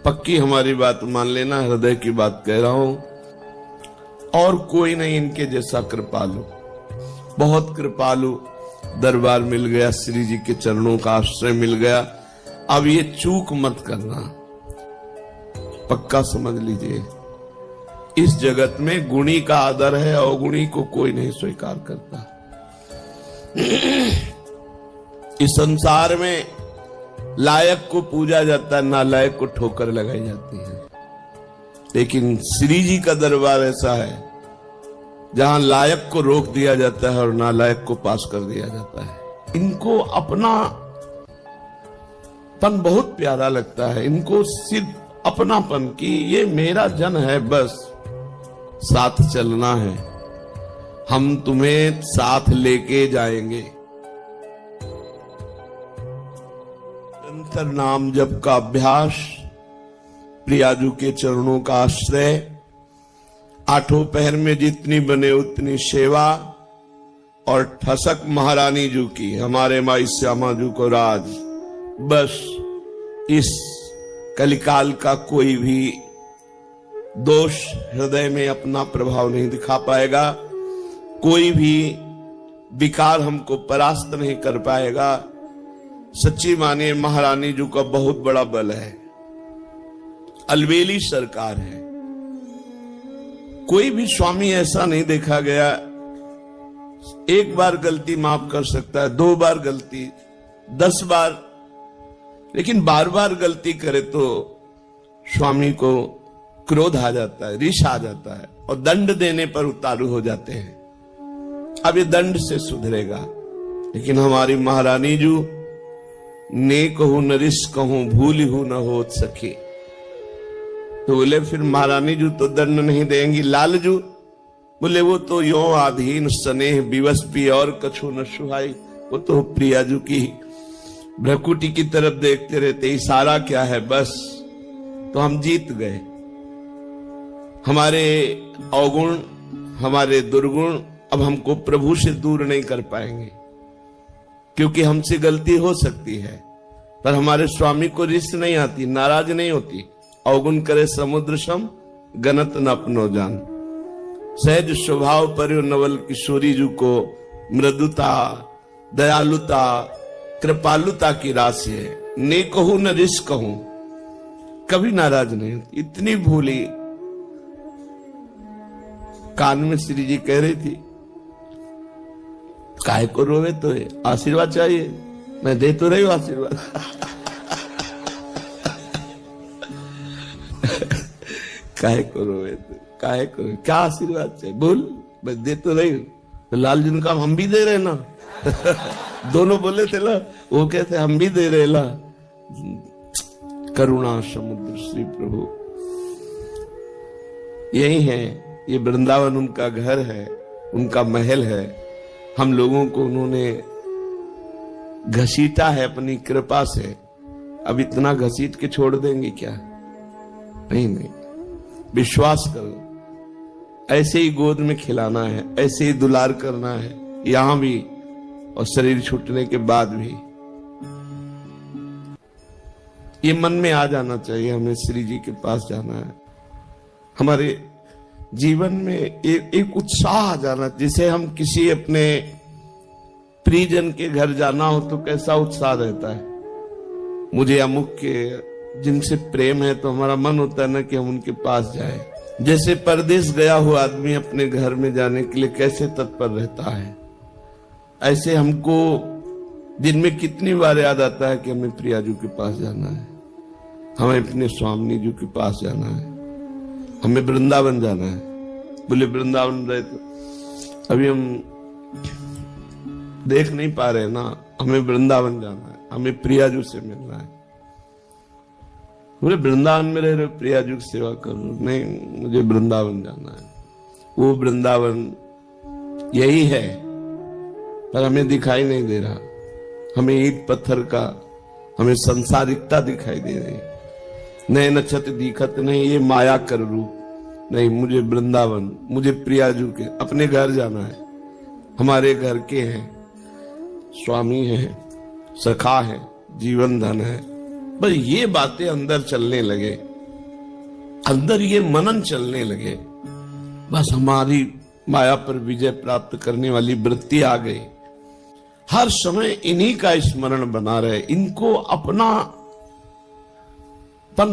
पक्की हमारी बात मान लेना, हृदय की बात कह रहा हूं। और कोई नहीं इनके जैसा कृपालु, बहुत कृपालु दरबार मिल गया, श्री जी के चरणों का आश्रय मिल गया। अब ये चूक मत करना, पक्का समझ लीजिए, इस जगत में गुणी का आदर है, अवगुणी को कोई नहीं स्वीकार करता। इस संसार में लायक को पूजा जाता है, नालायक को ठोकर लगाई जाती है। लेकिन श्री जी का दरबार ऐसा है जहां लायक को रोक दिया जाता है और नालायक को पास कर दिया जाता है। इनको अपना पन बहुत प्यारा लगता है, इनको सिर्फ अपनापन की ये मेरा जन है, बस साथ चलना है, हम तुम्हें साथ लेके जाएंगे। निरंतर नाम जप का अभ्यास, प्रियाजू के चरणों का आश्रय, आठों पहर में जितनी बने उतनी सेवा, और ठसक महारानी जू की, हमारे माई श्यामा जू को राज। बस इस कलिकाल का कोई भी दोष हृदय में अपना प्रभाव नहीं दिखा पाएगा, कोई भी विकार हमको परास्त नहीं कर पाएगा। सच्ची मानिए महारानी जू का बहुत बड़ा बल है, अलबेली सरकार है। कोई भी स्वामी ऐसा नहीं देखा गया, एक बार गलती माफ कर सकता है, 2 बार गलती, 10 बार, लेकिन बार बार गलती करे तो स्वामी को क्रोध आ जाता है, रिश आ जाता है, और दंड देने पर उतारू हो जाते हैं। अब ये दंड से सुधरेगा, लेकिन हमारी महारानी जू ने कहूं न रिश कहूं, भूल हूं न हो सके। तो बोले फिर महारानी जू तो दंड नहीं देंगी। लालजू बोले वो तो यो आधीन स्नेह विवश भी और कछु न सुहाई, वो तो प्रियाजू की भ्रकुटी की तरफ देखते रहते, इशारा क्या है बस, तो हम जीत गए। हमारे अवगुण, हमारे दुर्गुण अब हमको प्रभु से दूर नहीं कर पाएंगे, क्योंकि हमसे गलती हो सकती है, पर हमारे स्वामी को रिश्त नहीं आती, नाराज नहीं होती। अवगुण करे समुद्र सम, गनत न अपनो जान। सहज स्वभाव पर नवल किशोरी जू को मृदुता, दयालुता, कृपालुता की राशि है। ने कहूं न रिश कहूं, कभी नाराज नहीं होती, इतनी भूली। कान में श्री जी कह रही थी, काहे को रोवे, तो आशीर्वाद चाहिए, मैं दे तो रही हूं आशीर्वाद। काहे को रोवे, काहे को, क्या आशीर्वाद चाहिए बोल, मैं दे तो रही हूं। तो लाल जी ने कहा हम भी दे रहे ना। दोनों बोले थे ना, वो कहते हम भी दे रहे ला। करुणा समुद्र श्री प्रभु, यही है, ये वृंदावन उनका घर है, उनका महल है। हम लोगों को उन्होंने घसीटा है अपनी कृपा से। अब इतना घसीट के छोड़ देंगे क्या? नहीं नहीं, विश्वास करो, ऐसे ही गोद में खिलाना है, ऐसे ही दुलार करना है, यहां भी और शरीर छूटने के बाद भी। ये मन में आ जाना चाहिए, हमें श्री जी के पास जाना है। हमारे जीवन में एक उत्साह आ जाना, जिसे हम किसी अपने प्रियजन के घर जाना हो तो कैसा उत्साह रहता है। मुझे अमुक के जिनसे प्रेम है तो हमारा मन होता है ना कि हम उनके पास जाए। जैसे परदेश गया हुआ आदमी अपने घर में जाने के लिए कैसे तत्पर रहता है, ऐसे हमको दिन में कितनी बार याद आता है कि हमें प्रियाजू के पास जाना है, हमें अपने स्वामी जी के पास जाना है, हमें वृंदावन जाना है। बोले वृंदावन रहे तो अभी हम देख नहीं पा रहे ना, हमें वृंदावन जाना है, हमें प्रियाजू से मिलना है। बोले वृंदावन में रह रहे प्रियाजू की सेवा करो, नहीं मुझे वृंदावन जाना है। वो वृंदावन यही है, पर हमें दिखाई नहीं दे रहा। हमें ईंट पत्थर का, हमें संसारिकता दिखाई दे रही है। नए नक्षत दिखत नहीं, ये माया कर रूप नहीं। मुझे वृंदावन, मुझे प्रियाजू के अपने घर जाना है। हमारे घर के हैं, स्वामी है, सखा है, जीवन धन है। बस ये बातें अंदर चलने लगे अंदर ये मनन चलने लगे, बस हमारी माया पर विजय प्राप्त करने वाली वृत्ति आ गई। हर समय इन्हीं का स्मरण बना रहे। इनको अपनापन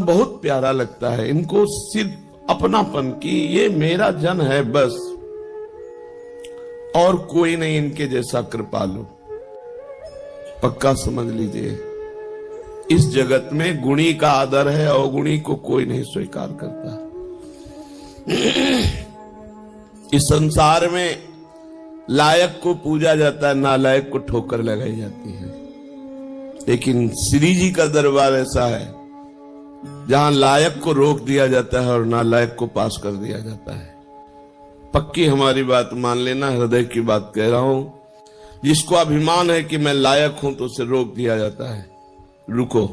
बहुत प्यारा लगता है, इनको सिर्फ अपनापन की ये मेरा जन है बस, और कोई नहीं इनके जैसा कृपालु। पक्का समझ लीजिए, इस जगत में गुणी का आदर है, अवगुणी को कोई नहीं स्वीकार करता। इस संसार में लायक को पूजा जाता है, नालायक को ठोकर लगाई जाती है। लेकिन श्री जी का दरबार ऐसा है जहां लायक को रोक दिया जाता है और नालायक को पास कर दिया जाता है। पक्की हमारी बात मान लेना, हृदय की बात कह रहा हूं। जिसको अभिमान है कि मैं लायक हूं तो उसे रोक दिया जाता है, रुको,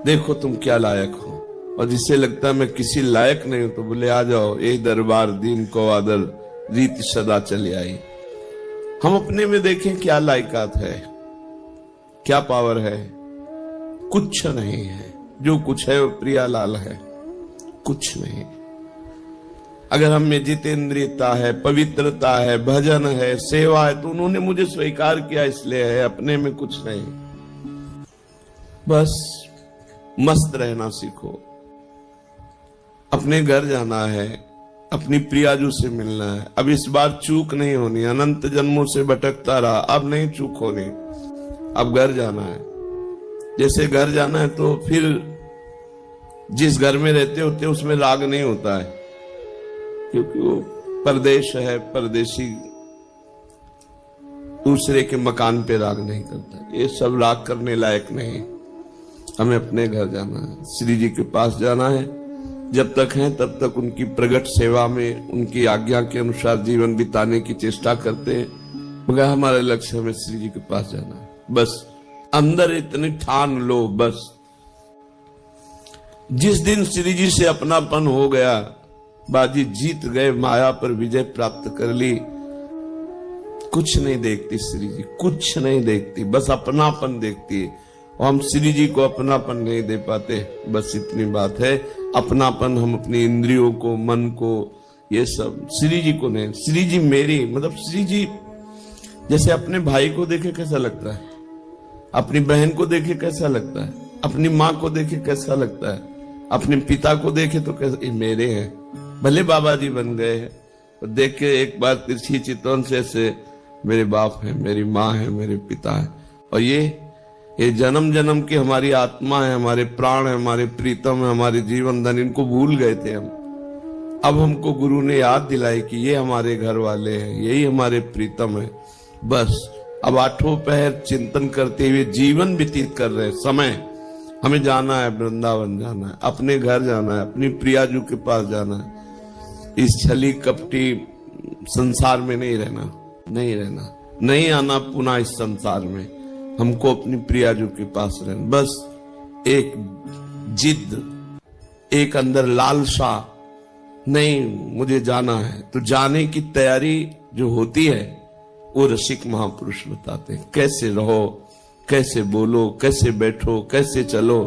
देखो तुम क्या लायक हो। और जिसे लगता है मैं किसी लायक नहीं हूं तो बोले आ जाओ, ये दरबार दीन को आदर रीत सदा चली आई। हम अपने में देखें क्या लायकात है, क्या पावर है। कुछ नहीं है, जो कुछ है वो प्रियालाल है, कुछ नहीं। अगर हम में जितेंद्रियता है, पवित्रता है, भजन है, सेवा है, तो उन्होंने मुझे स्वीकार किया इसलिए है, अपने में कुछ नहीं। बस मस्त रहना सीखो। अपने घर जाना है, अपनी प्रियाजू से मिलना है। अब इस बार चूक नहीं होनी, अनंत जन्मों से भटकता रहा, अब नहीं चूक होनी। अब घर जाना है। जैसे घर जाना है तो फिर जिस घर में रहते होते उसमें राग नहीं होता है, क्योंकि वो परदेश है, परदेशी दूसरे के मकान पे राग नहीं करता। ये सब राग करने लायक नहीं। हमें अपने घर जाना है, श्री जी के पास जाना है। जब तक हैं तब तक उनकी प्रगट सेवा में, उनकी आज्ञा के अनुसार जीवन बिताने की चेष्टा करते हैं, मगर हमारा लक्ष्य हमें श्री जी के पास जाना है। बस अंदर इतनी ठान लो, बस जिस दिन श्री जी से अपनापन हो गया, बाजी जीत गए, माया पर विजय प्राप्त कर ली। कुछ नहीं देखती श्री जी, कुछ नहीं देखती, बस अपनापन देखती है। और हम श्री जी को अपनापन नहीं दे पाते, बस इतनी बात है। अपनापन हम अपनी इंद्रियों को, मन को, ये सब, श्री जी को नहीं। श्री जी मेरी, मतलब श्री जी जैसे अपने भाई को देखे कैसा लगता है, अपनी बहन को देखे कैसा लगता है, अपनी माँ को देखे कैसा लगता है, अपने पिता को देखे तो कैसा, ये मेरे हैं। भले बाबा जी बन गए हैं, तो देख के एक बार तिरछी चितवन से ऐसे मेरे बाप है, मेरी माँ है, मेरे पिता है। और ये जन्म जन्म की हमारी आत्मा है, हमारे प्राण है, हमारे प्रीतम है, हमारे जीवन धन, इनको भूल गए थे हम। अब हमको गुरु ने याद दिलाई कि ये हमारे घर वाले हैं, यही हमारे प्रीतम है। बस अब आठों पहर चिंतन करते हुए जीवन व्यतीत कर रहे हैं। समय हमें जाना है, वृंदावन जाना है, अपने घर जाना है, अपनी प्रियाजू के पास जाना है। इस छली कपटी संसार में नहीं रहना, नहीं रहना, नहीं आना पुनः इस संसार में। हमको अपनी प्रियाजू के पास रहना। बस एक जिद, एक अंदर लालसा, नहीं मुझे जाना है, तो जाने की तैयारी जो होती है वो रसिक महापुरुष बताते हैं। कैसे रहो, कैसे बोलो, कैसे बैठो, कैसे चलो।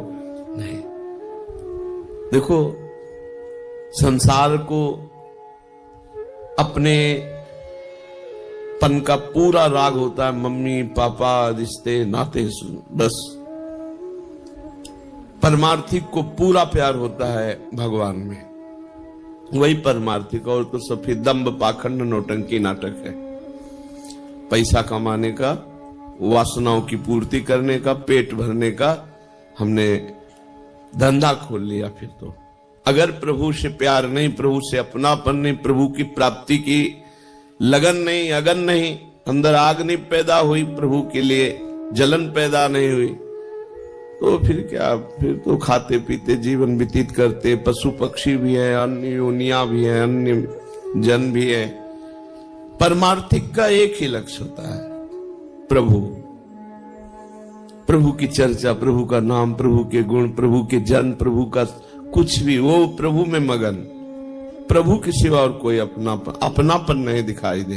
नहीं, देखो संसार को अपने पन का पूरा राग होता है, मम्मी पापा, रिश्ते नाते, बस। परमार्थिक को पूरा प्यार होता है भगवान में, वही परमार्थिक। और तो सब फिर दंभ पाखंड नौटंकी नाटक है। पैसा कमाने का, वासनाओं की पूर्ति करने का, पेट भरने का हमने धंधा खोल लिया। फिर तो अगर प्रभु से प्यार नहीं, प्रभु से अपनापन नहीं, प्रभु की प्राप्ति की लगन नहीं, अगन नहीं, अंदर आग नहीं पैदा हुई, प्रभु के लिए जलन पैदा नहीं हुई, तो फिर क्या, फिर तो खाते पीते जीवन व्यतीत करते। पशु पक्षी भी है, अन्य योनिया भी है, अन्य जन भी है। परमार्थिक का एक ही लक्ष्य होता है, प्रभु, प्रभु की चर्चा, प्रभु का नाम, प्रभु के गुण, प्रभु के जन, प्रभु का कुछ भी, वो प्रभु में मगन। प्रभु के सिवा और कोई अपनापन नहीं दिखाई दे।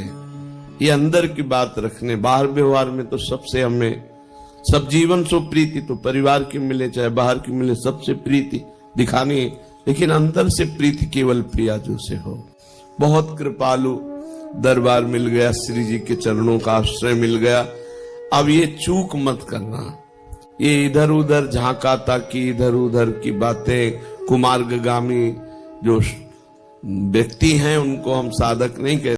ये अंदर की बात रखने, बाहर व्यवहार में तो सबसे हमें, सब जीवन सो प्रीति, तो परिवार की मिले चाहे बाहर की मिले, सबसे प्रीति दिखानी लेकिन अंदर से प्रीति केवल प्रियाजू से हो। बहुत कृपालु दरबार मिल गया, श्री जी के चरणों का आश्रय मिल गया। अब ये चूक मत करना, ये इधर उधर झांकाता की इधर उधर की बातें, कुमार्गगामी जो व्यक्ति हैं उनको हम साधक नहीं कहते।